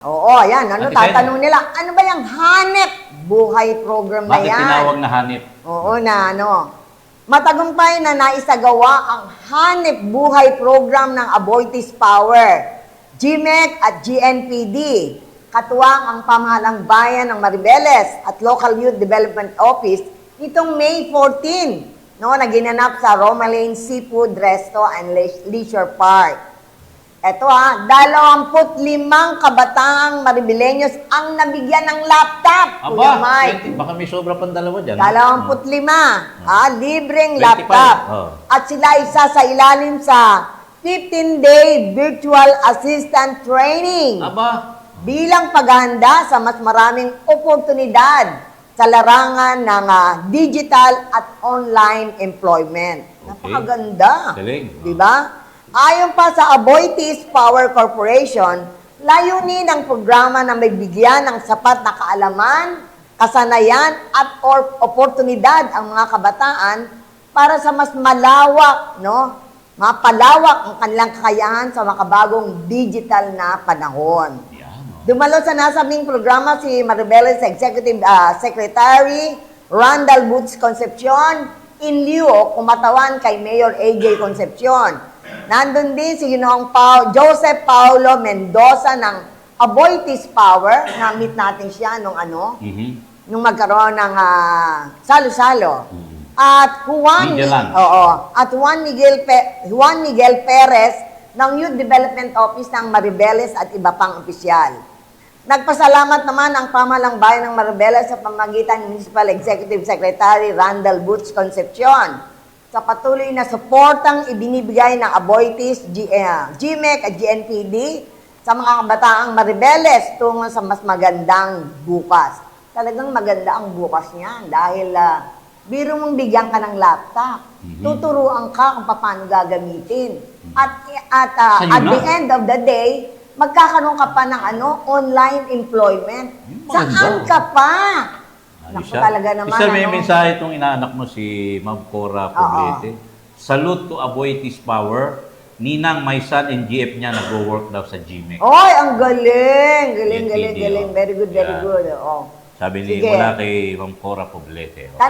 Oo, yan. Ano, tatanong nila, ano ba yung hanep buhay program na Bakit yan? tinawag na hanip? Oo na, ano. Matagumpay na naisagawa ang hanep buhay program ng Aboitiz Power, GMEC at GNPD. Katuwang ang pamahalang bayan ng Maribeles at Local Youth Development Office nitong May 14, no, na ginanap sa Romalane Seafood Resto and Leisure Park. Eto 25 kabataang Maribileños ang nabigyan ng laptop. Kuya Aba, Mike. baka may sobra pang dalawa dyan. 25, libreng 25, laptop. oh. At sila isa sa ilalim sa 15-day virtual assistant training. Aba, Bilang paghahanda sa mas maraming oportunidad sa larangan ng digital at online employment. Napakaganda. galing. Di ba? Ayon pa sa Aboitiz Power Corporation, layunin ng programa na may bigyan ng sapat na kaalaman, kasanayan at oportunidad ang mga kabataan para sa mas malawak, no, mapalawak ang kanilang kakayahan sa makabagong digital na panahon. Dumalo sa nasabing programa si Maribeles Executive Secretary Randall Boots Concepcion in lieu kumatawan kay Mayor AJ Concepcion. Nandun din si Ginoong Joseph Paulo Mendoza ng Aboitiz Power. Na-meet natin siya nung nung magkaroon ng salo-salo. At Juan Miguel Perez ng Youth Development Office ng Maribeles at iba pang opisyal. Nagpasalamat naman ang pamahalang bayan ng Maribeles sa pamagitan ng Municipal Executive Secretary Randall Boots Concepcion sa patuloy na suportang ibinibigay ng Aboitiz, GMEC at GNPD sa mga kabataang Maribeles tungo sa mas magandang bukas. Talagang maganda ang bukas niyan dahil biro mong bigyan ka ng laptop. Tuturuan ka kung paano gagamitin. At the end of the day, magkakaroon ka pa ng online employment. Saan ka pa? Naku, talaga naman. Isa may mensahe itong inaanak mo si Ma'am Cora Poblete. Salute to Aboitiz Power. Ninang, my son and GF niya nag-work daw sa GMEC. Oy, ang galing. Galing. Very good. Sabi ni Sige. mula kay Ma'am Cora Poblete.